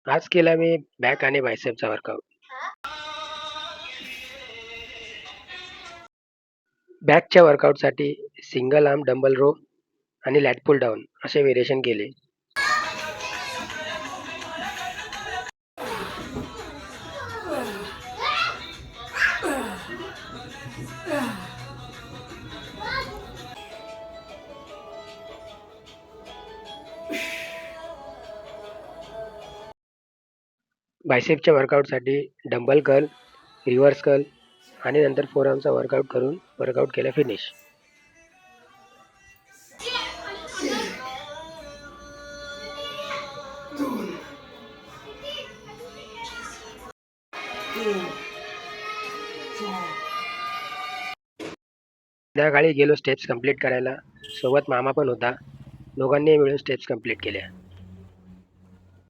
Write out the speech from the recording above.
आज केला मी बॅक आणि बायसेपचा वर्कआउट. बॅकच्या वर्कआउटसाठी सिंगल आर्म डंबल रो आणि लॅट पुल डाऊन असे व्हेरिएशन केले. बायसेपच्या वर्कआउटसाठी डंबल कर्ल, रिव्हर्स कर्ल आणि नंतर फोरआर्मचा वर्कआउट करून वर्कआउट केला फिनिश. संध्याकाळी गेलो स्टेप्स कंप्लीट करायला. सोबत मामा पण होता. दोघांनी मिळून स्टेप्स कंप्लीट केल्या.